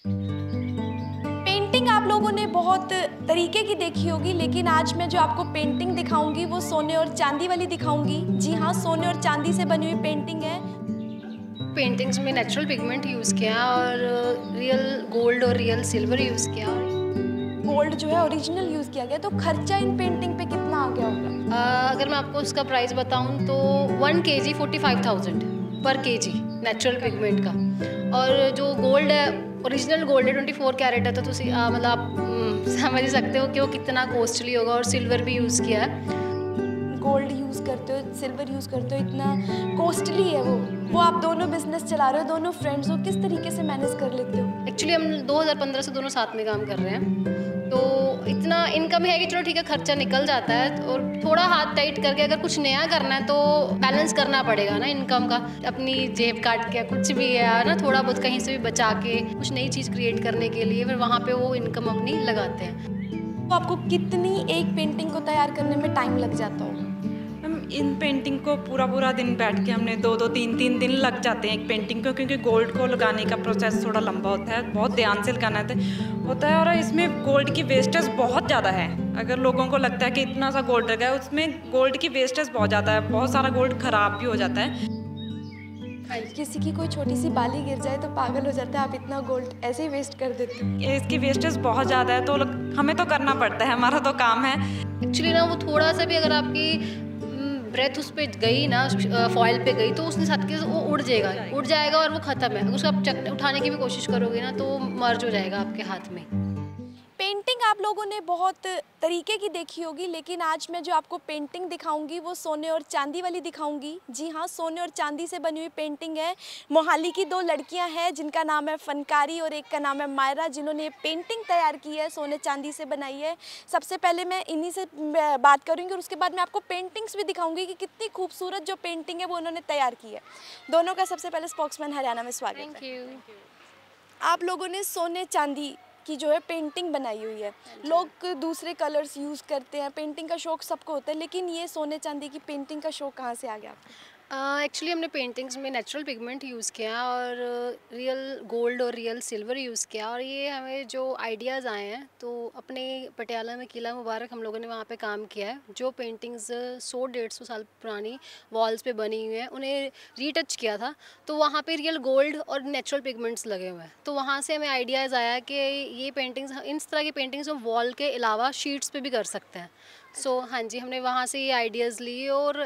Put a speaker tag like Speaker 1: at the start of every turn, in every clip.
Speaker 1: Painting आप लोगों ने बहुत तरीके की देखी होगी, लेकिन आज मैं जो आपको पेंटिंग दिखाऊंगी वो सोने और चांदी वाली दिखाऊंगी। जी हाँ, सोने और चांदी से बनी हुई पेंटिंग है।
Speaker 2: पेंटिंग्स में नेचुरल पिगमेंट यूज़ किया और रियल गोल्ड और रियल सिल्वर यूज़ किया।
Speaker 1: गोल्ड जो है ओरिजिनल यूज किया गया। तो खर्चा इन पेंटिंग पे कितना आ गया होगा?
Speaker 2: अगर मैं आपको उसका प्राइस बताऊं तो 1 केजी 45,000 पर केजी नेचुरल पिगमेंट का। और जो गोल्ड है, ओरिजिनल गोल्ड है 24 कैरेट है, तो मतलब आप समझ ही सकते हो कि वो कितना कॉस्टली होगा। और सिल्वर भी यूज़ किया है।
Speaker 1: गोल्ड यूज करते हो, सिल्वर यूज करते हो, इतना कॉस्टली है वो आप दोनों बिजनेस चला रहे हो, दोनों फ्रेंड्स हो, किस तरीके से मैनेज कर लेते हो?
Speaker 2: एक्चुअली हम 2015 से दोनों साथ में काम कर रहे हैं, तो इतना इनकम है कि चलो ठीक है, खर्चा निकल जाता है। और थोड़ा हाथ टाइट करके अगर कुछ नया करना है तो बैलेंस करना पड़ेगा ना इनकम का। अपनी जेब काट के कुछ भी है ना, थोड़ा बहुत कहीं से भी बचा के कुछ नई चीज़ क्रिएट करने के लिए फिर वहाँ पे वो इनकम अपनी लगाते हैं।
Speaker 1: तो आपको कितनी एक पेंटिंग को तैयार करने में टाइम लग जाता होगा?
Speaker 3: हम इन पेंटिंग को पूरा पूरा दिन बैठ के हमने 2-2 3-3 दिन लग जाते हैं एक पेंटिंग को, क्योंकि गोल्ड को लगाने का प्रोसेस थोड़ा लंबा होता है, बहुत ध्यान से लगाना होता है। और इसमें गोल्ड की वेस्टेज बहुत ज़्यादा है। अगर लोगों को लगता है कि इतना सा गोल्ड लगा है, उसमें गोल्ड की वेस्टेज बहुत ज़्यादा है, बहुत सारा गोल्ड ख़राब भी हो जाता है।
Speaker 1: किसी की कोई छोटी सी बाली गिर जाए तो पागल हो जाता है, आप इतना गोल्ड ऐसे ही वेस्ट कर देते हो।
Speaker 3: इसकी वेस्टेज बहुत ज़्यादा है, तो हमें तो करना पड़ता है, हमारा तो काम है।
Speaker 2: एक्चुअली ना वो थोड़ा सा भी अगर आपकी ब्रेथ उस पर गई ना, फॉइल पे गई, तो उसके साथ के वो उड़ जाएगा और वो ख़त्म है। अगर उसको आप उठाने की भी कोशिश करोगे ना तो मर्ज हो जाएगा आपके हाथ में।
Speaker 1: पेंटिंग आप लोगों ने बहुत तरीके की देखी होगी, लेकिन आज मैं जो आपको पेंटिंग दिखाऊंगी वो सोने और चांदी वाली दिखाऊंगी। जी हाँ, सोने और चांदी से बनी हुई पेंटिंग है। मोहाली की दो लड़कियां हैं जिनका नाम है फनकारी और एक का नाम है मायरा, जिन्होंने ये पेंटिंग तैयार की है, सोने चांदी से बनाई है। सबसे पहले मैं इन्हीं से बात करूँगी और उसके बाद मैं आपको पेंटिंग्स भी दिखाऊंगी कि कितनी खूबसूरत जो पेंटिंग है वो उन्होंने तैयार की है। दोनों का सबसे पहले स्पोक्समैन हरियाणा में स्वागत है।
Speaker 2: Thank you.
Speaker 1: आप लोगों ने सोने चांदी की जो है पेंटिंग बनाई हुई है। लोग दूसरे कलर्स यूज़ करते हैं, पेंटिंग का शौक सबको होता है, लेकिन ये सोने चांदी की पेंटिंग का शौक कहाँ से आ गया आपको?
Speaker 2: एक्चुअली हमने पेंटिंग्स में नेचुरल पिगमेंट यूज़ किया और रियल गोल्ड और रियल सिल्वर यूज़ किया। और ये हमें जो आइडियाज़ आए हैं, तो अपने पटियाला में किला मुबारक हम लोगों ने वहाँ पे काम किया है। जो पेंटिंग्स 100-150 साल पुरानी वॉल्स पे बनी हुई हैं, उन्हें रीटच किया था, तो वहाँ पे रियल गोल्ड और नेचुरल पिगमेंट्स लगे हुए हैं। तो वहाँ से हमें आइडियाज़ आया कि ये पेंटिंग्स, इस तरह की पेंटिंग्स हम वॉल के अलावा शीट्स पे भी कर सकते हैं। हाँ जी, हमने वहाँ से ये आइडियाज़ लिए। और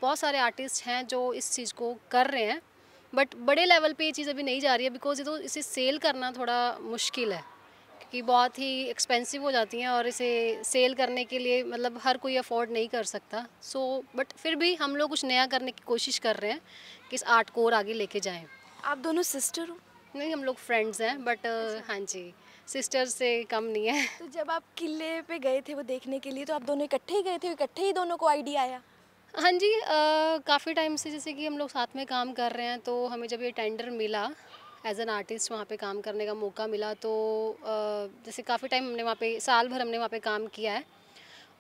Speaker 2: बहुत सारे आर्टिस्ट हैं जो इस चीज़ को कर रहे हैं, बट बड़े लेवल पे ये चीज़ अभी नहीं जा रही है, बिकॉज ये तो इसे सेल करना थोड़ा मुश्किल है, क्योंकि बहुत ही एक्सपेंसिव हो जाती हैं और इसे सेल करने के लिए मतलब हर कोई अफोर्ड नहीं कर सकता। बट फिर भी हम लोग कुछ नया करने की कोशिश कर रहे हैं कि इस आर्ट को और आगे लेके जाएँ।
Speaker 1: आप दोनों सिस्टर हो?
Speaker 2: नहीं, हम लोग फ्रेंड्स हैं, बट हाँ जी, सिस्टर से कम नहीं है।
Speaker 1: तो जब आप किले पे गए थे वो देखने के लिए, तो आप दोनों इकट्ठे ही गए थे, इकट्ठे ही दोनों को आइडिया आया?
Speaker 2: हाँ जी, काफ़ी टाइम से जैसे कि हम लोग साथ में काम कर रहे हैं, तो हमें जब ये टेंडर मिला, एज एन आर्टिस्ट वहाँ पे काम करने का मौका मिला, तो जैसे काफ़ी टाइम हमने वहाँ पे, साल भर हमने वहाँ पे काम किया है।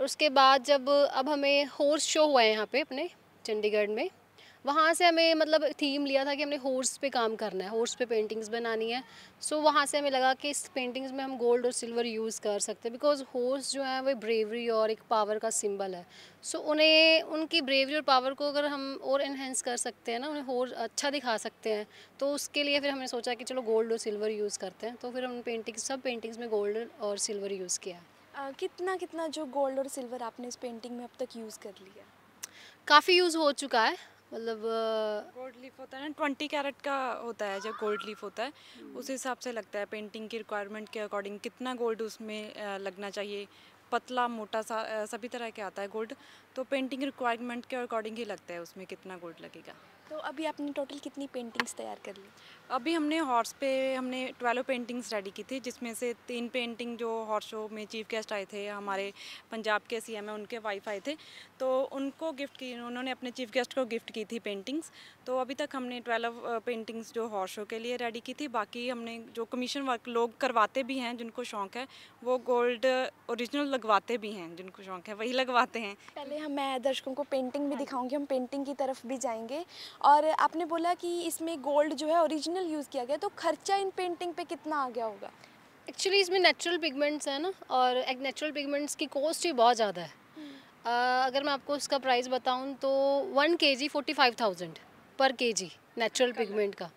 Speaker 2: और उसके बाद जब अब हमें हॉर्स शो हुआ है यहाँ पे अपने चंडीगढ़ में, वहाँ से हमें मतलब थीम लिया था कि हमने हॉर्स पे काम करना है, हॉर्स पे पेंटिंग्स बनानी है। वहाँ से हमें लगा कि इस पेंटिंग्स में हम गोल्ड और सिल्वर यूज़ कर सकते हैं, बिकॉज हॉर्स जो है वो ब्रेवरी और एक पावर का सिंबल है। उन्हें उनकी ब्रेवरी और पावर को अगर हम और इन्हेंस कर सकते हैं ना, उन्हें और अच्छा दिखा सकते हैं, तो उसके लिए फिर हमने सोचा कि चलो गोल्ड और सिल्वर यूज़ करते हैं। तो फिर हम सब पेंटिंग्स में गोल्ड और सिल्वर यूज़ किया।
Speaker 1: कितना कितना जो गोल्ड और सिल्वर आपने इस पेंटिंग में अब तक यूज़ कर लिया?
Speaker 2: काफ़ी यूज़ हो चुका है, मतलब
Speaker 3: गोल्ड लीफ होता है ना, 20 कैरेट का होता है जो गोल्ड लीफ होता है, उस हिसाब से लगता है पेंटिंग की रिक्वायरमेंट के अकॉर्डिंग कितना गोल्ड उसमें लगना चाहिए। पतला मोटा सभी तरह के आता है गोल्ड, तो पेंटिंग रिक्वायरमेंट के अकॉर्डिंग ही लगता है उसमें कितना गोल्ड लगेगा।
Speaker 1: तो अभी आपने टोटल कितनी पेंटिंग्स तैयार कर ली?
Speaker 3: अभी हमने हॉर्स पे हमने 12 पेंटिंग्स रेडी की थी, जिसमें से 3 पेंटिंग जो हॉर्स शो में चीफ गेस्ट आए थे, हमारे पंजाब के सीएम है, उनके वाइफ आए थे, तो उनको गिफ्ट की, उन्होंने अपने चीफ गेस्ट को गिफ्ट की थी पेंटिंग्स। तो अभी तक हमने 12 पेंटिंग्स जो हॉर्स शो के लिए रेडी की थी। बाकी हमने जो कमीशन वर्क लोग करवाते भी हैं जिनको शौक़ है, वो गोल्ड ओरिजिनल लगवाते भी हैं, जिनको शौक़ है वही लगवाते हैं।
Speaker 1: पहले मैं दर्शकों को पेंटिंग भी दिखाऊंगी, हम पेंटिंग की तरफ भी जाएंगे। और आपने बोला कि इसमें गोल्ड जो है ओरिजिनल ओरिजिनल यूज़ किया गया, तो खर्चा इन पेंटिंग पे कितना आ गया होगा?
Speaker 2: एक्चुअली इसमें नेचुरल पिगमेंट्स है ना, और एक नेचुरल पिगमेंट्स की कॉस्ट ही बहुत ज़्यादा है। अगर मैं आपको उसका प्राइस बताऊं तो 1 kg 45,000 पर केजी नेचुरल पिगमेंट का।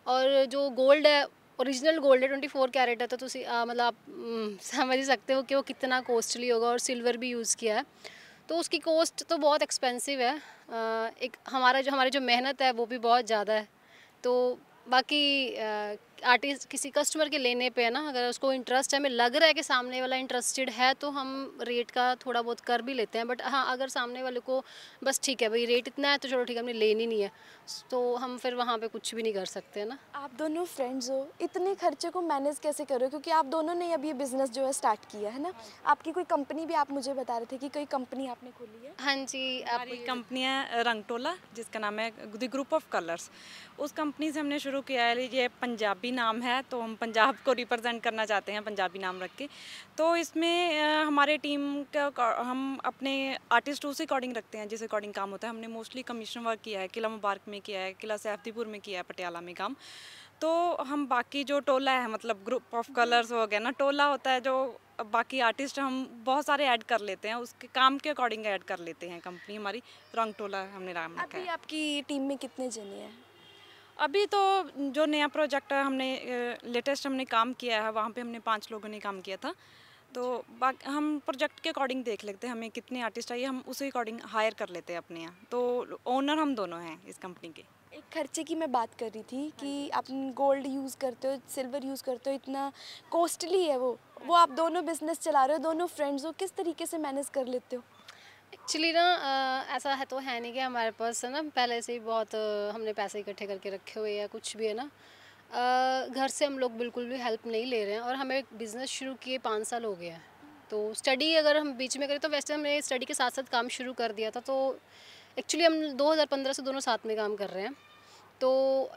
Speaker 2: और जो गोल्ड है, ओरिजिनल गोल्ड है 24 कैरेट है, तो मतलब आप समझ ही सकते हो कि वो कितना कॉस्टली होगा। और सिल्वर भी यूज़ किया है, तो उसकी कॉस्ट तो बहुत एक्सपेंसिव है। एक हमारी जो मेहनत है वो भी बहुत ज़्यादा है। तो बाकी आर्टिस्ट किसी कस्टमर के लेने पे है ना, अगर उसको इंटरेस्ट है, हमें लग रहा है कि सामने वाला इंटरेस्टेड है, तो हम रेट का थोड़ा बहुत कर भी लेते हैं। बट हाँ, अगर सामने वाले को बस ठीक है भाई रेट इतना है तो चलो ठीक है, हमने लेनी नहीं है, तो हम फिर वहाँ पे कुछ भी नहीं कर सकते है ना।
Speaker 1: आप दोनों फ्रेंड्स हो, इतने खर्चे को मैनेज कैसे कर रहे हो? क्योंकि आप दोनों ने अभी ये बिज़नेस जो है स्टार्ट किया है ना। आपकी कोई कंपनी भी आप मुझे बता रहे थे कि कोई कंपनी आपने खोली है?
Speaker 2: हाँ जी, आप
Speaker 3: हमारी कंपनी है रंगटोला, जिसका नाम है द ग्रुप ऑफ कलर्स। उस कंपनी से हमने शुरू किया है। ये पंजाबी नाम है, तो हम पंजाब को रिप्रेजेंट करना चाहते हैं पंजाबी नाम रख के। तो इसमें हमारे टीम का हम अपने आर्टिस्ट उस अकॉर्डिंग रखते हैं जिस अकॉर्डिंग काम होता है। हमने मोस्टली कमीशन वर्क किया है, किला मुबारक में किया है, किला सैफदीपुर में किया है, पटियाला में काम। तो हम बाकी जो टोला है, मतलब ग्रुप ऑफ कलर्स हो गया ना, टोला होता है जो बाकी आर्टिस्ट हम बहुत सारे ऐड कर लेते हैं, उसके काम के अकॉर्डिंग ऐड कर लेते हैं। कंपनी हमारी रंग टोला हमने नाम रखा
Speaker 1: अभी
Speaker 3: है।
Speaker 1: आपकी टीम में कितने जने हैं?
Speaker 3: अभी तो जो नया प्रोजेक्ट है, हमने लेटेस्ट हमने काम किया है, वहाँ पे हमने 5 लोगों ने काम किया था। तो हम प्रोजेक्ट के अकॉर्डिंग देख लेते हैं हमें कितने आर्टिस्ट चाहिए, हम उसी अकॉर्डिंग हायर कर लेते हैं अपने यहाँ। तो ओनर हम दोनों हैं इस कंपनी के।
Speaker 1: एक खर्चे की मैं बात कर रही थी कि आप गोल्ड यूज़ करते हो, सिल्वर यूज़ करते हो, इतना कॉस्टली है वो आप दोनों बिजनेस चला रहे हो, दोनों फ्रेंड्स हो, किस तरीके से मैनेज कर लेते हो?
Speaker 2: एक्चुअली ना ऐसा है तो है नहीं कि हमारे पास है ना पहले से ही बहुत हमने पैसे इकट्ठे करके रखे हुए या कुछ भी है ना। घर से हम लोग बिल्कुल भी हेल्प नहीं ले रहे हैं, और हमें बिज़नेस शुरू किए 5 साल हो गए हैं। तो स्टडी अगर हम बीच में करें तो वैसे हमने स्टडी के साथ साथ काम शुरू कर दिया था। तो एक्चुअली हम 2015 से दोनों साथ में काम कर रहे हैं। तो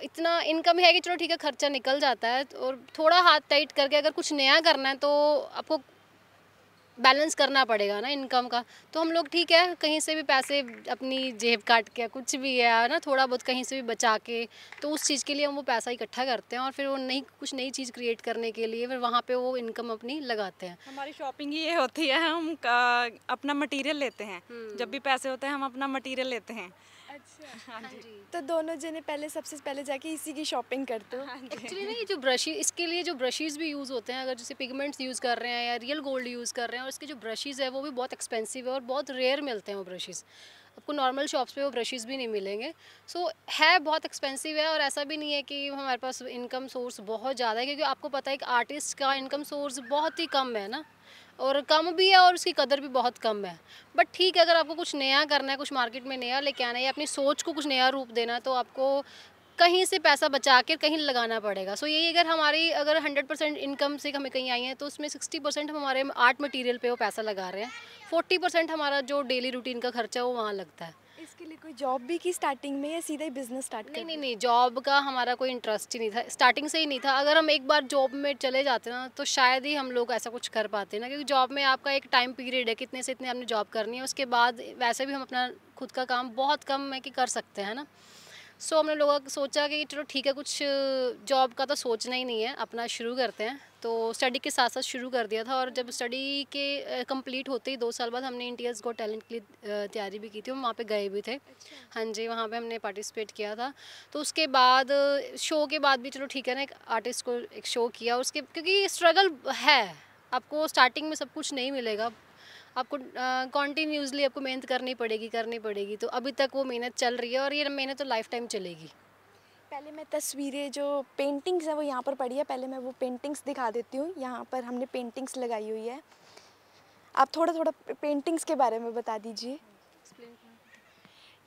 Speaker 2: इतना इनकम है कि चलो ठीक है, खर्चा निकल जाता है। और थोड़ा हाथ टाइट करके अगर कुछ नया करना है तो आपको बैलेंस करना पड़ेगा ना इनकम का। तो हम लोग ठीक है, कहीं से भी पैसे अपनी जेब काट के कुछ भी है ना, थोड़ा बहुत कहीं से भी बचा के, तो उस चीज़ के लिए हम वो पैसा इकट्ठा करते हैं, और फिर वो कुछ नई चीज़ क्रिएट करने के लिए फिर वहाँ पे वो इनकम अपनी लगाते हैं।
Speaker 3: हमारी शॉपिंग ये होती है, हम अपना मटेरियल लेते हैं। जब भी पैसे होते हैं हम अपना मटेरियल लेते हैं।
Speaker 1: अच्छा।
Speaker 3: हाँ जी।
Speaker 1: तो दोनों जने सबसे पहले जाके इसी की शॉपिंग करते हो?
Speaker 2: एक्चुअली ना ये जो ब्रश, इसके लिए जो ब्रशेज़ भी यूज़ होते हैं, अगर जैसे पिगमेंट्स यूज़ कर रहे हैं या रियल गोल्ड यूज़ कर रहे हैं, और इसके जो ब्रशेज़ है वो भी बहुत एक्सपेंसिव है और बहुत रेयर मिलते हैं वो ब्रशेज़। आपको नॉर्मल शॉप्स पे वो ब्रशेज़ भी नहीं मिलेंगे। सो है बहुत एक्सपेंसिव है, और ऐसा भी नहीं है कि हमारे पास इनकम सोर्स बहुत ज़्यादा है, क्योंकि आपको पता है एक आर्टिस्ट का इनकम सोर्स बहुत ही कम है ना, और कम भी है और उसकी कदर भी बहुत कम है। बट ठीक है, अगर आपको कुछ नया करना है, कुछ मार्केट में नया लेके आना है, या अपनी सोच को कुछ नया रूप देना है, तो आपको कहीं से पैसा बचा के कहीं लगाना पड़ेगा। सो यही अगर 100% इनकम से हमें कहीं आई है, तो उसमें 60% हम हमारे आर्ट मटेरियल पे वो पैसा लगा रहे हैं, 40% हमारा जो डेली रूटीन का खर्चा है वो वहाँ लगता है।
Speaker 1: इसके लिए कोई जॉब भी की स्टार्टिंग में, या सीधा ही बिजनेस स्टार्ट कर
Speaker 2: नहीं, जॉब का हमारा कोई इंटरेस्ट ही नहीं था, स्टार्टिंग से ही नहीं था। अगर हम एक बार जॉब में चले जाते ना, तो शायद ही हम लोग ऐसा कुछ कर पाते ना, क्योंकि जॉब में आपका एक टाइम पीरियड है, कितने से इतने आपने जॉब करनी है, उसके बाद वैसे भी हम अपना खुद का काम बहुत कम है कि कर सकते हैं ना। सो हमने लोगों को सोचा कि चलो ठीक है, कुछ जॉब का तो सोचना ही नहीं है, अपना शुरू करते हैं। तो स्टडी के साथ साथ शुरू कर दिया था, और जब स्टडी के कंप्लीट होते ही 2 साल बाद हमने इंडियाज़ गॉट टैलेंट के लिए तैयारी भी की थी, हम वहाँ पे गए भी थे। हाँ जी, वहाँ पे हमने पार्टिसिपेट किया था। तो उसके बाद शो के बाद भी चलो ठीक है ना, एक आर्टिस्ट को एक शो किया उसके, क्योंकि स्ट्रगल है, आपको स्टार्टिंग में सब कुछ नहीं मिलेगा, आपको कॉन्टीन्यूसली आपको मेहनत करनी पड़ेगी। तो अभी तक वो मेहनत चल रही है, और ये मेहनत तो लाइफ टाइम चलेगी।
Speaker 1: पहले मैं तस्वीरें जो पेंटिंग्स है वो यहाँ पर पड़ी है, पहले मैं वो पेंटिंग्स दिखा देती हूँ। यहाँ पर हमने पेंटिंग्स लगाई हुई है, आप थोड़ा थोड़ा पेंटिंग्स के बारे में बता दीजिए।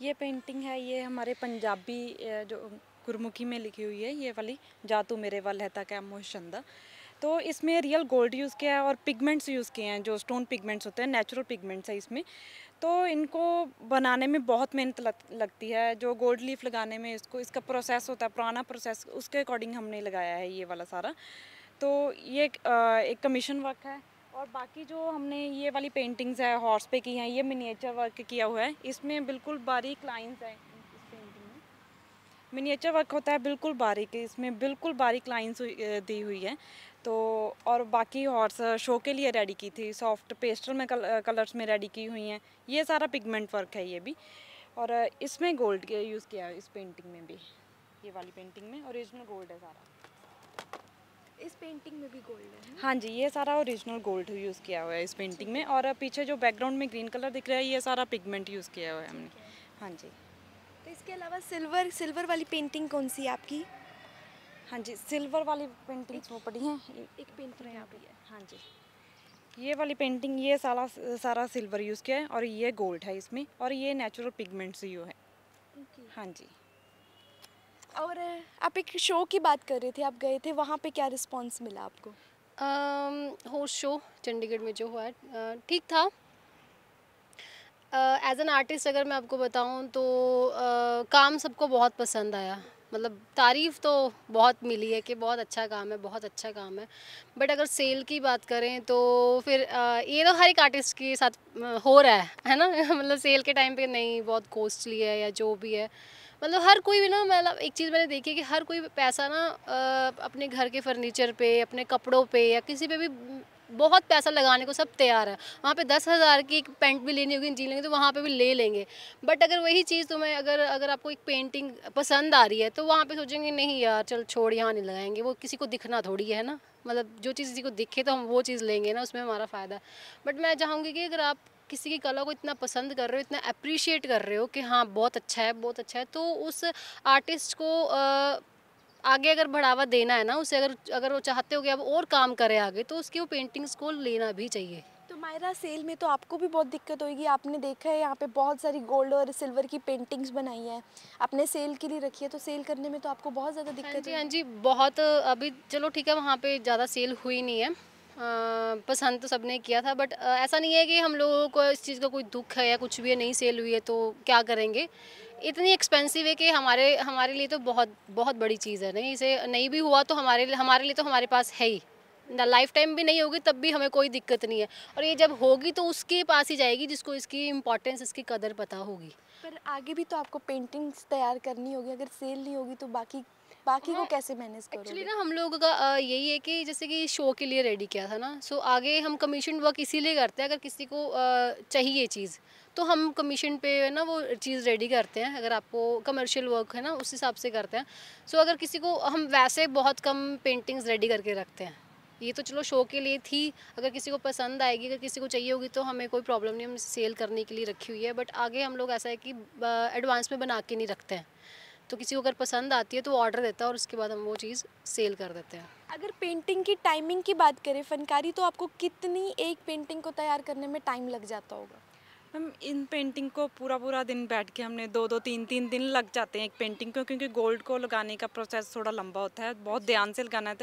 Speaker 3: ये पेंटिंग है, ये हमारे पंजाबी जो गुरमुखी में लिखी हुई है, ये वाली, जा तू मेरे वल है ता मोहशंदा। तो इसमें रियल गोल्ड यूज़ किया है और पिगमेंट्स यूज़ किए हैं, जो स्टोन पिगमेंट्स होते हैं, नेचुरल पिगमेंट्स है इसमें। तो इनको बनाने में बहुत मेहनत लगती है, जो गोल्ड लीफ लगाने में इसका प्रोसेस होता है, पुराना प्रोसेस, उसके अकॉर्डिंग हमने लगाया है ये वाला सारा। तो ये एक कमीशन वर्क है। और बाकी जो हमने ये वाली पेंटिंग्स है हॉर्स पे की हैं, ये मिनिएचर वर्क किया हुआ है, इसमें बिल्कुल बारीक लाइंस हैं इस पेंटिंग में। मिनिएचर वर्क होता है बिल्कुल बारीक, इसमें बिल्कुल बारीक लाइंस दी हुई है। तो और बाकी हॉर्स शो के लिए रेडी की थी, सॉफ्ट पेस्टल में कलर्स में रेडी की हुई हैं। ये सारा पिगमेंट वर्क है ये भी। और इसमें गोल्ड यूज़ किया है, इस पेंटिंग में भी, ये वाली पेंटिंग में ओरिजिनल गोल्ड है सारा।
Speaker 1: इस पेंटिंग में भी गोल्ड है?
Speaker 3: हाँ जी, ये सारा ओरिजिनल गोल्ड यूज़ किया हुआ है इस पेंटिंग में। और पीछे जो बैकग्राउंड में ग्रीन कलर दिख रहा है, ये सारा पिगमेंट यूज़ किया हुआ है हमने। हाँ जी।
Speaker 1: तो इसके अलावा सिल्वर वाली पेंटिंग कौन सी है आपकी?
Speaker 3: हाँ जी, सिल्वर वाली पेंटिंग्स वो पड़ी हैं।
Speaker 1: एक पेंटिंग यहाँ पे है।
Speaker 3: हाँ जी, ये वाली पेंटिंग, ये सारा सारा सिल्वर यूज़ किया है और ये गोल्ड है इसमें, और ये नेचुरल पिगमेंट्स यू है। हाँ जी।
Speaker 1: और आप एक शो की बात कर रहे थे, आप गए थे, वहाँ पे क्या रिस्पॉन्स मिला आपको?
Speaker 2: हॉर्स शो चंडीगढ़ में जो हुआ है ठीक था। एज एन आर्टिस्ट अगर मैं आपको बताऊं तो काम सबको बहुत पसंद आया। मतलब तारीफ़ तो बहुत मिली है कि बहुत अच्छा काम है, बहुत अच्छा काम है। बट अगर सेल की बात करें तो फिर ये तो हर एक आर्टिस्ट के साथ हो रहा है ना मतलब सेल के टाइम पे नहीं, बहुत कॉस्टली है या जो भी है। मतलब हर कोई भी ना, मतलब एक चीज़ मैंने देखी है कि हर कोई पैसा ना अपने घर के फर्नीचर पे, अपने कपड़ों पे या किसी पे भी बहुत पैसा लगाने को सब तैयार है। वहाँ पे 10,000 की एक पैंट भी लेनी होगी, जी लेंगे तो वहाँ पे भी ले लेंगे। बट अगर वही चीज़ तुम्हें अगर अगर आपको एक पेंटिंग पसंद आ रही है तो वहाँ पे सोचेंगे नहीं यार चल छोड़, यहाँ नहीं लगाएंगे, वो किसी को दिखना थोड़ी है ना। मतलब जो चीज़ किसी को दिखे तो हम वो चीज़ लेंगे ना, उसमें हमारा फ़ायदा है। बट मैं चाहूँगी कि अगर आप किसी की कला को इतना पसंद कर रहे हो, इतना अप्रिशिएट कर रहे हो कि हाँ बहुत अच्छा है, बहुत अच्छा है, तो उस आर्टिस्ट को आगे अगर बढ़ावा देना है ना उसे, अगर अगर वो चाहते हो कि अब और काम करे आगे, तो उसकी वो पेंटिंग्स को लेना भी चाहिए।
Speaker 1: तो मायरा, सेल में तो आपको भी बहुत दिक्कत होगी, आपने देखा है यहाँ पे बहुत सारी गोल्ड और सिल्वर की पेंटिंग्स बनाई हैं, आपने सेल के लिए रखी है, तो सेल करने में तो आपको बहुत ज़्यादा
Speaker 2: हाँ
Speaker 1: दिक्कत
Speaker 2: जी,
Speaker 1: है।
Speaker 2: हाँ जी, बहुत अभी चलो ठीक है, वहाँ पे ज़्यादा सेल हुई नहीं है। पसंद तो सबने किया था, बट ऐसा नहीं है कि हम लोगों को इस चीज़ का कोई दुख है या कुछ भी है, नहीं सेल हुई है तो क्या करेंगे। इतनी एक्सपेंसिव है कि हमारे हमारे लिए तो बहुत बहुत बड़ी चीज़ है। नहीं, इसे नहीं भी हुआ तो हमारे लिए तो हमारे पास है ही ना, लाइफ टाइम भी नहीं होगी तब भी हमें कोई दिक्कत नहीं है। और ये जब होगी तो उसके पास ही जाएगी जिसको इसकी इम्पोर्टेंस, इसकी कदर पता होगी।
Speaker 1: पर आगे भी तो आपको पेंटिंग्स तैयार करनी होगी, अगर सेल नहीं होगी तो बाकी बाकी को कैसे मैनेज
Speaker 2: एक्चुअली
Speaker 1: करोगे?
Speaker 2: ना हम लोगों का यही है कि जैसे कि शो के लिए रेडी किया था ना, सो आगे हम कमीशन वर्क इसीलिए करते हैं, अगर किसी को चाहिए चीज़ तो हम कमीशन पे ना वो चीज़ रेडी करते हैं। अगर आपको कमर्शियल वर्क है ना उस हिसाब से करते हैं। सो अगर किसी को, हम वैसे बहुत कम पेंटिंग्स रेडी करके रखते हैं। ये तो चलो शो के लिए थी, अगर किसी को पसंद आएगी, अगर किसी को चाहिए होगी तो हमें कोई प्रॉब्लम नहीं, हम सेल करने के लिए रखी हुई है। बट आगे हम लोग ऐसा है कि एडवांस में बना के नहीं रखते हैं, तो किसी को अगर पसंद आती है तो वो ऑर्डर देता है और उसके बाद हम वो चीज़ सेल कर देते हैं।
Speaker 1: अगर पेंटिंग की टाइमिंग की बात करें, फनकारी, तो आपको कितनी एक पेंटिंग को तैयार करने में टाइम लग जाता होगा?
Speaker 3: हम इन पेंटिंग को पूरा पूरा दिन बैठ के, हमने 2-2 3-3 दिन लग जाते हैं एक पेंटिंग को, क्योंकि गोल्ड को लगाने का प्रोसेस थोड़ा लंबा होता है, बहुत ध्यान से लगाना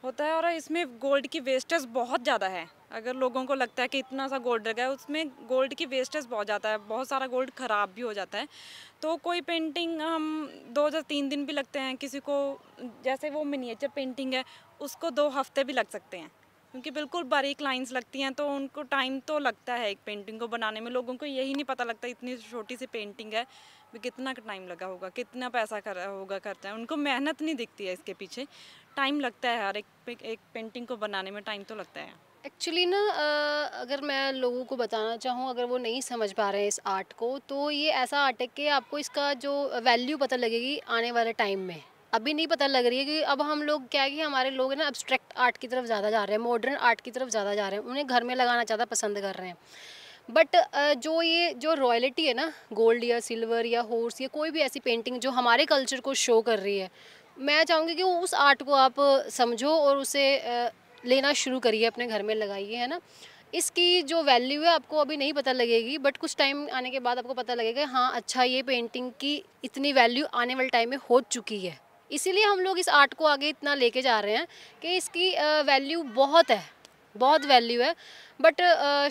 Speaker 3: होता है। और इसमें गोल्ड की वेस्टेज बहुत ज़्यादा है। अगर लोगों को लगता है कि इतना सा गोल्ड लगा है, उसमें गोल्ड की वेस्टेज बहुत ज़्यादा है, बहुत सारा गोल्ड ख़राब भी हो जाता है। तो कोई पेंटिंग हम 2 या 3 दिन भी लगते हैं, किसी को जैसे वो मिनिएचर पेंटिंग है उसको 2 हफ्ते भी लग सकते हैं, क्योंकि बिल्कुल बारीक लाइंस लगती हैं, तो उनको टाइम तो लगता है एक पेंटिंग को बनाने में। लोगों को यही नहीं पता लगता इतनी छोटी सी पेंटिंग है भी कितना टाइम लगा होगा, कितना पैसा होगा खर्चा है। उनको मेहनत नहीं दिखती है इसके पीछे, टाइम लगता है। हर एक पेंटिंग को बनाने में टाइम तो लगता है।
Speaker 2: एक्चुअली ना अगर मैं लोगों को बताना चाहूँ, अगर वो नहीं समझ पा रहे हैं इस आर्ट को, तो ये ऐसा आर्ट है कि आपको इसका जो वैल्यू पता लगेगी आने वाले टाइम में। अभी नहीं पता लग रही है कि अब हम लोग क्या है कि हमारे लोग हैं ना एब्स्ट्रैक्ट आर्ट की तरफ ज़्यादा जा रहे हैं, मॉडर्न आर्ट की तरफ ज़्यादा जा रहे हैं, उन्हें घर में लगाना ज़्यादा पसंद कर रहे हैं। बट जो ये जो रॉयल्टी है ना, गोल्ड या सिल्वर या हॉर्स या कोई भी ऐसी पेंटिंग जो हमारे कल्चर को शो कर रही है, मैं चाहूँगी कि उस आर्ट को आप समझो और उसे लेना शुरू करिए, अपने घर में लगाइए, है ना। इसकी जो वैल्यू है आपको अभी नहीं पता लगेगी, बट कुछ टाइम आने के बाद आपको पता लगेगा हाँ अच्छा ये पेंटिंग की इतनी वैल्यू आने वाले टाइम में हो चुकी है। इसीलिए हम लोग इस आर्ट को आगे इतना लेके जा रहे हैं कि इसकी वैल्यू बहुत है, बहुत वैल्यू है। बट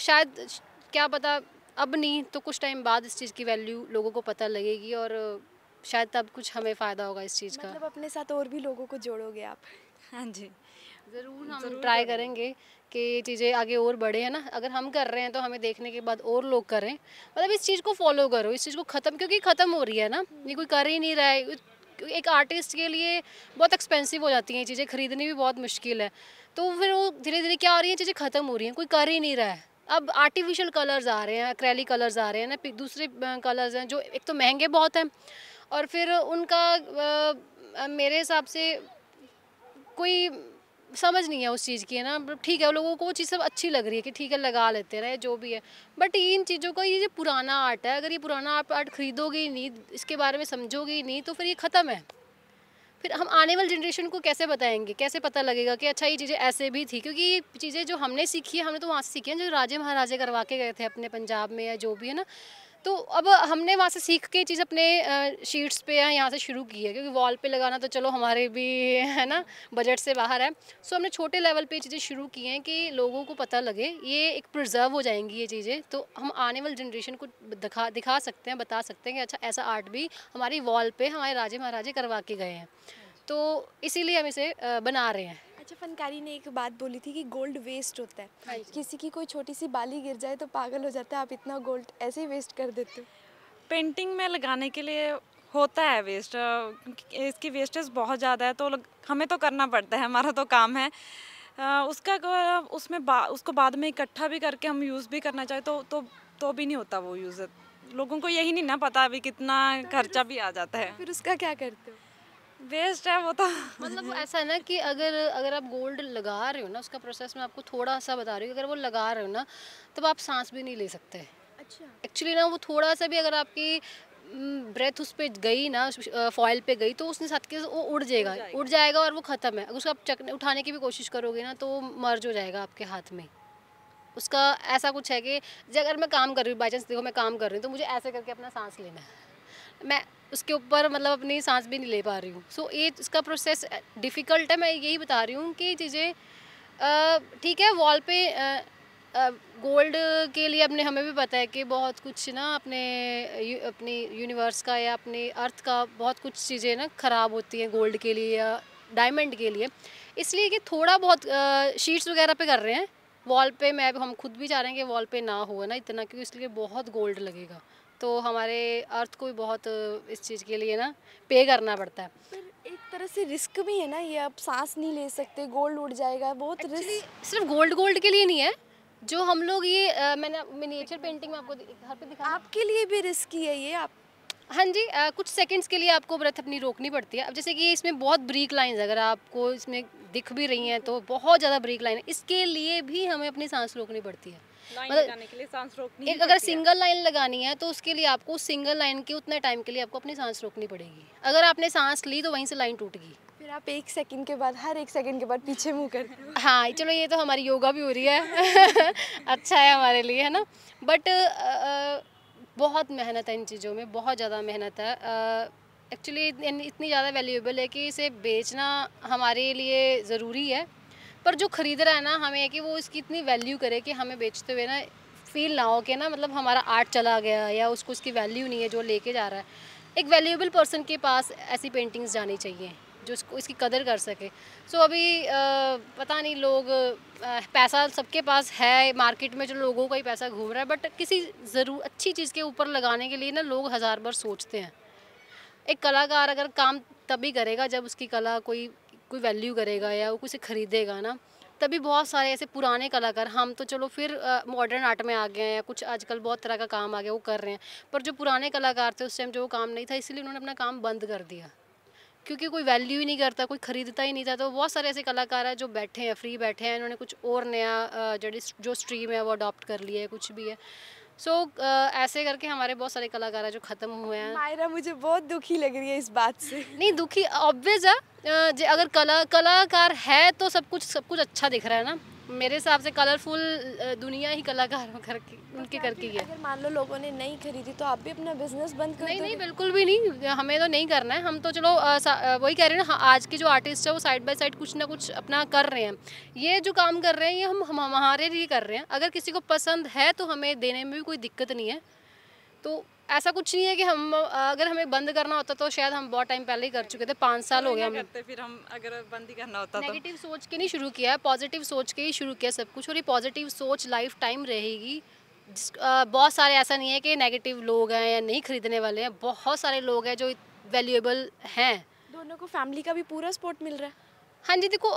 Speaker 2: शायद क्या पता अब नहीं तो कुछ टाइम बाद इस चीज़ की वैल्यू लोगों को पता लगेगी, और शायद तब कुछ हमें फ़ायदा होगा इस चीज़ का।
Speaker 1: मतलब अपने साथ और भी लोगों को जोड़ोगे आप?
Speaker 3: हाँ जी,
Speaker 2: ज़रूर हम ट्राई करेंगे कि ये चीज़ें आगे और बढ़े, है ना। अगर हम कर रहे हैं तो हमें देखने के बाद और लोग करें। मतलब इस चीज़ को फॉलो करो, इस चीज़ को ख़त्म, क्योंकि ख़त्म हो रही है ना, ये कोई कर ही नहीं रहा है। क्योंकि एक आर्टिस्ट के लिए बहुत एक्सपेंसिव हो जाती हैं ये चीज़ें, खरीदनी भी बहुत मुश्किल है। तो फिर वो धीरे धीरे क्या हो रही है, चीज़ें ख़त्म हो रही हैं, कोई कर ही नहीं रहा है। अब आर्टिफिशियल कलर्स आ रहे हैं, एक्रेलिक कलर्स आ रहे हैं ना, दूसरे कलर्स हैं जो एक तो महंगे बहुत हैं, और फिर उनका मेरे हिसाब से कोई समझ नहीं है उस चीज़ की, है ना। मतलब ठीक है, लोगों को वो चीज़ सब अच्छी लग रही है कि ठीक है लगा लेते रहे जो भी है, बट इन चीज़ों का ये जो पुराना आर्ट है, अगर ये पुराना आप आर्ट खरीदोगे ही नहीं, इसके बारे में समझोगे ही नहीं, तो फिर ये ख़त्म है। फिर हम आने वाली जनरेशन को कैसे बताएंगे, कैसे पता लगेगा कि अच्छा ये चीज़ें ऐसे भी थी, क्योंकि ये चीज़ें जो हमने सीखी है, हमने तो वहाँ से सीखी है जो राजे महाराजे करवा के गए थे अपने पंजाब में या जो भी है ना। तो अब हमने वहाँ से सीख के चीज़ अपने शीट्स पे या यहाँ से शुरू की है, क्योंकि वॉल पे लगाना तो चलो हमारे भी है ना बजट से बाहर है। सो हमने छोटे लेवल पे चीज़ें शुरू की हैं कि लोगों को पता लगे, ये एक प्रिजर्व हो जाएंगी ये चीज़ें, तो हम आने वाली जनरेशन को दिखा सकते हैं, बता सकते हैं कि अच्छा ऐसा आर्ट भी हमारी वॉल पे हमारे राजे महाराजे करवा के गए हैं, तो इसीलिए हम इसे बना रहे हैं।
Speaker 1: अच्छा, फनकारी ने एक बात बोली थी कि गोल्ड वेस्ट होता है।
Speaker 2: हाँ जी।
Speaker 1: किसी की कोई छोटी सी बाली गिर जाए तो पागल हो जाता है, आप इतना गोल्ड ऐसे ही वेस्ट कर देते हो।
Speaker 3: पेंटिंग में लगाने के लिए होता है वेस्ट, क्योंकि इसकी वेस्टेज बहुत ज़्यादा है, तो हमें तो करना पड़ता है, हमारा तो काम है। उसको बाद में इकट्ठा भी करके हम यूज़ भी करना चाहे तो भी नहीं होता वो यूज़। लोगों को यही नहीं ना पता अभी कितना खर्चा भी आ जाता है,
Speaker 1: फिर उसका क्या करते हो?
Speaker 3: वेस्ट है वो तो।
Speaker 2: मतलब ऐसा है ना कि अगर आप गोल्ड लगा रहे हो ना, उसका प्रोसेस मैं आपको थोड़ा सा बता रही हूँ। अगर वो लगा रहे हो ना, तब आप सांस भी नहीं ले सकते
Speaker 1: अच्छा।
Speaker 2: एक्चुअली ना। वो थोड़ा सा भी अगर आपकी ब्रेथ उस पे गई ना, फॉइल पे गई, तो उसने साथ के वो उड़ जाएगा और वो ख़त्म है। अगर उसको आप उठाने की भी कोशिश करोगे ना, तो मर्ज हो जाएगा आपके हाथ में। उसका ऐसा कुछ है कि अगर मैं काम कर रही हूँ, बाई चांस देखो मैं काम कर रही हूँ, तो मुझे ऐसे करके अपना सांस लेना है, मैं उसके ऊपर मतलब अपनी सांस भी नहीं ले पा रही हूँ। सो ये इसका प्रोसेस डिफ़िकल्ट है। मैं यही बता रही हूँ कि चीज़ें ठीक है, वॉल पे गोल्ड के लिए अपने हमें भी पता है कि बहुत कुछ ना अपनी यूनिवर्स का या अपने अर्थ का बहुत कुछ चीज़ें ना ख़राब होती हैं गोल्ड के लिए या डायमंड के लिए, इसलिए कि थोड़ा बहुत शीट्स वगैरह पे कर रहे हैं। वॉल पे हम खुद भी चाह रहे हैं कि वॉल पे ना हो ना इतना, क्योंकि इसलिए बहुत गोल्ड लगेगा, तो हमारे अर्थ को भी बहुत इस चीज़ के लिए ना पे करना पड़ता है।
Speaker 1: फिर एक तरह से रिस्क भी है ना ये, आप सांस नहीं ले सकते, गोल्ड उड़ जाएगा, बहुत
Speaker 2: एक्चुअली
Speaker 1: रिस्क।
Speaker 2: सिर्फ गोल्ड के लिए नहीं है, जो हम लोग ये मैंने मिनिएचर पेंटिंग में आपको घर पे दिखा।
Speaker 1: आपके लिए भी रिस्की है ये। आप
Speaker 2: हाँ जी, कुछ सेकंड्स के लिए आपको ब्रेथ अपनी रोकनी पड़ती है। अब जैसे कि इसमें बहुत ब्रीक लाइंस, अगर आपको इसमें दिख भी रही हैं तो बहुत ज़्यादा ब्रीक लाइन है, इसके लिए भी हमें अपनी सांस रोकनी पड़ती है।
Speaker 3: लाइन
Speaker 2: मतलब
Speaker 3: लगाने के लिए सांस रोकनी
Speaker 2: एक अगर सिंगल लाइन लगानी है तो उसके लिए आपको सिंगल लाइन के उतने टाइम के लिए आपको अपनी सांस रोकनी पड़ेगी। अगर आपने सांस ली तो वहीं से लाइन टूट गई।
Speaker 1: फिर आप एक सेकंड के बाद, हर एक सेकंड के बाद पीछे मुँह करते हो।
Speaker 2: हाँ, चलो ये तो हमारी योगा भी हो रही है अच्छा है हमारे लिए, है ना। बट बहुत मेहनत है इन चीज़ों में, बहुत ज़्यादा मेहनत है। एक्चुअली इतनी ज़्यादा वैल्यूएबल है कि इसे बेचना हमारे लिए ज़रूरी है, पर जो ख़रीद रहा है ना, हमें है कि वो इसकी इतनी वैल्यू करे कि हमें बेचते हुए ना फील ना हो कि ना मतलब हमारा आर्ट चला गया या उसको इसकी वैल्यू नहीं है जो लेके जा रहा है। एक वैल्यूएबल पर्सन के पास ऐसी पेंटिंग्स जानी चाहिए जो इसकी कदर कर सके। सो अभी पता नहीं लोग पैसा सबके पास है, मार्केट में जो लोगों का ही पैसा घूम रहा है, बट किसी अच्छी चीज़ के ऊपर लगाने के लिए ना लोग हज़ार बार सोचते हैं। एक कलाकार अगर काम तभी करेगा जब उसकी कला कोई वैल्यू करेगा या वो कुछ खरीदेगा ना, तभी बहुत सारे ऐसे पुराने कलाकार, हम तो चलो फिर मॉडर्न आर्ट में आ गए हैं, कुछ आजकल बहुत तरह का काम आ गया वो कर रहे हैं, पर जो पुराने कलाकार थे उस टाइम जो वो काम नहीं था, इसलिए उन्होंने अपना काम बंद कर दिया, क्योंकि कोई वैल्यू ही नहीं करता, कोई खरीदता ही नहीं था। तो बहुत सारे ऐसे कलाकार हैं जो बैठे हैं, फ्री बैठे हैं, इन्होंने कुछ और नया जो स्ट्रीम है वो अडॉप्ट कर लिया है, कुछ भी है। सो ऐसे करके हमारे बहुत सारे कलाकार हैं जो ख़त्म हुए हैं।
Speaker 1: मायरा मुझे बहुत दुखी लग रही है इस बात से।
Speaker 2: नहीं दुखी ऑब्वियस है, अगर कलाकार है तो सब कुछ अच्छा दिख रहा है ना। मेरे हिसाब से कलरफुल दुनिया ही कलाकार करके उनके करके ही है।
Speaker 1: अगर मान लो लोगों ने नहीं खरीदी तो आप भी अपना बिजनेस बंद कर
Speaker 2: नहीं
Speaker 1: दोगे?
Speaker 2: नहीं बिल्कुल भी नहीं, हमें तो नहीं करना है। हम तो चलो वही कह रहे हैं ना, आज के जो आर्टिस्ट है वो साइड बाय साइड कुछ ना कुछ अपना कर रहे हैं। ये जो काम कर रहे हैं ये हम हमारे लिए कर रहे हैं। अगर किसी को पसंद है तो हमें देने में भी कोई दिक्कत नहीं है। तो ऐसा कुछ नहीं है कि हम अगर हमें बंद करना होता तो शायद हम बहुत टाइम पहले ही कर चुके थे, 5 साल हो गया हमें।
Speaker 3: करते फिर हम अगर बंद ही करना होता तो।
Speaker 2: नेगेटिव सोच के नहीं शुरू किया है, पॉजिटिव सोच के ही शुरू किया सब कुछ, और ये पॉजिटिव सोच लाइफ टाइम रहेगी। बहुत सारे ऐसा नहीं है कि नेगेटिव लोग हैं या नहीं खरीदने वाले हैं, बहुत सारे लोग हैं जो वैल्यूएबल हैं।
Speaker 1: दोनों को फैमिली का भी पूरा सपोर्ट मिल रहा है?
Speaker 2: हाँ जी, देखो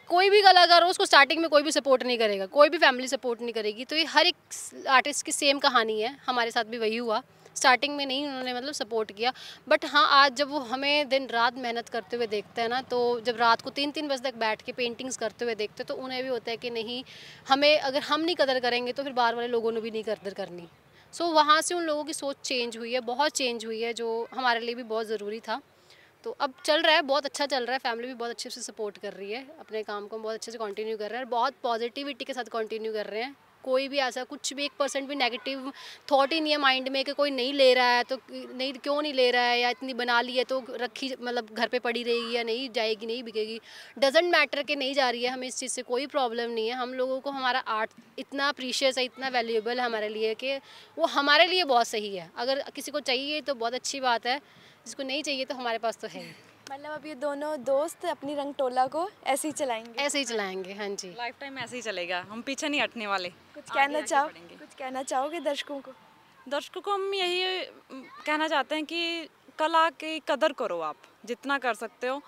Speaker 2: कोई भी कलाकार हो उसको स्टार्टिंग में कोई भी सपोर्ट नहीं करेगा, कोई भी फैमिली सपोर्ट नहीं करेगी। तो ये हर एक आर्टिस्ट की सेम कहानी है, हमारे साथ भी वही हुआ। स्टार्टिंग में नहीं उन्होंने मतलब सपोर्ट किया, बट हाँ आज जब वो हमें दिन रात मेहनत करते हुए देखते हैं ना, तो जब रात को 3-3 बजे तक बैठ के पेंटिंग्स करते हुए देखते हैं तो उन्हें भी होता है कि नहीं, हमें अगर हम नहीं कदर करेंगे तो फिर बाहर वाले लोगों ने भी नहीं कदर करनी। सो वहाँ से उन लोगों की सोच चेंज हुई है, बहुत चेंज हुई है, जो हमारे लिए भी बहुत ज़रूरी था। तो अब चल रहा है, बहुत अच्छा चल रहा है, फैमिली भी बहुत अच्छे से सपोर्ट कर रही है, अपने काम को बहुत अच्छे से कंटिन्यू कर रहा है और बहुत पॉजिटिविटी के साथ कंटिन्यू कर रहे हैं। कोई भी ऐसा कुछ भी 1% भी नेगेटिव थॉट ही नहीं है माइंड में कि कोई नहीं ले रहा है तो नहीं, क्यों नहीं ले रहा है, या इतनी बना ली है तो रखी मतलब घर पे पड़ी रहेगी या नहीं जाएगी, नहीं बिकेगी, डजेंट मैटर कि नहीं जा रही है। हमें इस चीज़ से कोई प्रॉब्लम नहीं है। हम लोगों को हमारा आर्ट इतना प्रीशियस है, इतना वैल्यूएबल है हमारे लिए कि वो हमारे लिए बहुत सही है। अगर किसी को चाहिए तो बहुत अच्छी बात है, जिसको नहीं चाहिए तो हमारे पास तो है ही।
Speaker 1: मतलब अब ये दोनों दोस्त अपनी रंगटोला को ऐसे ही चलाएंगे?
Speaker 2: ऐसे ही चलाएंगे, हाँ जी।
Speaker 3: लाइफ टाइम ऐसे ही चलेगा, हम पीछे नहीं हटने वाले।
Speaker 1: कुछ
Speaker 3: आगे
Speaker 1: कहना
Speaker 3: आगे बढ़ेंगे।
Speaker 1: कुछ कहना चाहोगे दर्शकों को?
Speaker 3: दर्शकों को हम यही कहना चाहते हैं कि कला की कदर करो, आप जितना कर सकते हो।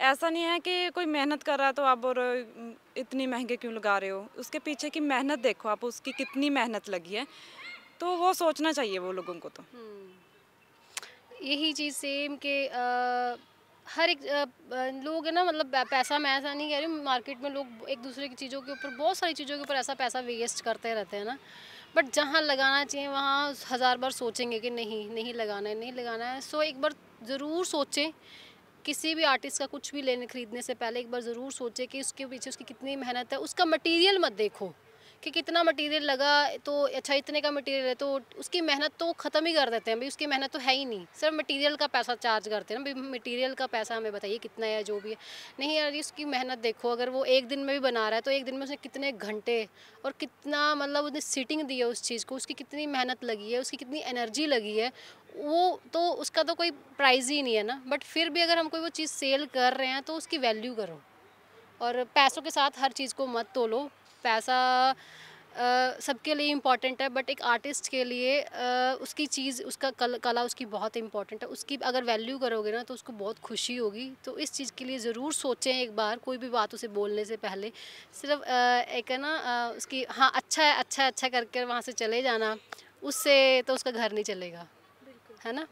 Speaker 3: ऐसा नहीं है कि कोई मेहनत कर रहा है तो आप और इतनी महंगे क्यों लगा रहे हो, उसके पीछे की मेहनत देखो आप, उसकी कितनी मेहनत लगी है, तो वो सोचना चाहिए वो लोगों को। तो
Speaker 2: यही चीज़ सेम के हर एक लोग है ना, मतलब पैसा, मैं ऐसा नहीं कह रही हूँ, मार्केट में लोग एक दूसरे की चीज़ों के ऊपर, बहुत सारी चीज़ों के ऊपर ऐसा पैसा वेस्ट करते रहते हैं ना, बट जहाँ लगाना चाहिए वहाँ 1000 बार सोचेंगे कि नहीं नहीं लगाना है, नहीं लगाना है। सो एक बार ज़रूर सोचें, किसी भी आर्टिस्ट का कुछ भी लेने खरीदने से पहले एक बार ज़रूर सोचें कि उसके पीछे उसकी कितनी मेहनत है। उसका मटेरियल मत देखो कि कितना मटेरियल लगा, तो अच्छा इतने का मटेरियल है तो उसकी मेहनत तो ख़त्म ही कर देते हैं भाई, उसकी मेहनत तो है ही नहीं, सिर्फ मटेरियल का पैसा चार्ज करते हैं ना भाई, मटेरियल का पैसा हमें बताइए कितना है, जो भी है। नहीं यार, उसकी मेहनत देखो, अगर वो एक दिन में भी बना रहा है तो एक दिन में उसने कितने घंटे और कितना मतलब उसने सीटिंग दी है उस चीज़ को, उसकी कितनी मेहनत लगी है, उसकी कितनी एनर्जी लगी है, वो तो उसका तो कोई प्राइज़ ही नहीं है ना। बट फिर भी अगर हम कोई वो चीज़ सेल कर रहे हैं तो उसकी वैल्यू करो, और पैसों के साथ हर चीज़ को मत तोलो। पैसा सबके लिए इम्पॉर्टेंट है, बट एक आर्टिस्ट के लिए उसकी चीज़, उसका कला उसकी बहुत इम्पॉर्टेंट है। उसकी अगर वैल्यू करोगे ना तो उसको बहुत खुशी होगी। तो इस चीज़ के लिए ज़रूर सोचें एक बार, कोई भी बात उसे बोलने से पहले। सिर्फ एक है ना उसकी, हाँ अच्छा है अच्छा है अच्छा करके वहाँ से चले जाना, उससे तो उसका घर नहीं चलेगा, है ना।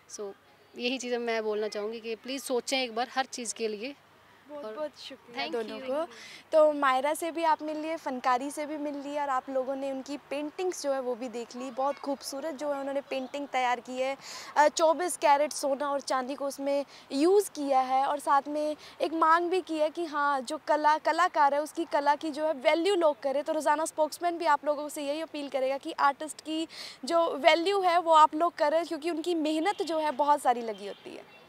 Speaker 2: सो यही चीज़ मैं बोलना चाहूँगी कि प्लीज़ सोचें एक बार हर चीज़ के लिए।
Speaker 1: बहुत बहुत शुक्रिया
Speaker 2: Thank
Speaker 1: दोनों
Speaker 2: you.
Speaker 1: को। तो मायरा से भी आप मिल लिए, फनकारी से भी मिल लिया, और आप लोगों ने उनकी पेंटिंग्स जो है वो भी देख ली। बहुत खूबसूरत जो है उन्होंने पेंटिंग तैयार की है। 24 कैरेट सोना और चांदी को उसमें यूज़ किया है, और साथ में एक मांग भी की है कि हाँ, जो कलाकार है उसकी कला की जो है वैल्यू लोग करें। तो रोज़ाना स्पोक्समैन भी आप लोगों से यही अपील करेगा कि आर्टिस्ट की जो वैल्यू है वो आप लोग करें, क्योंकि उनकी मेहनत जो है बहुत सारी लगी होती है।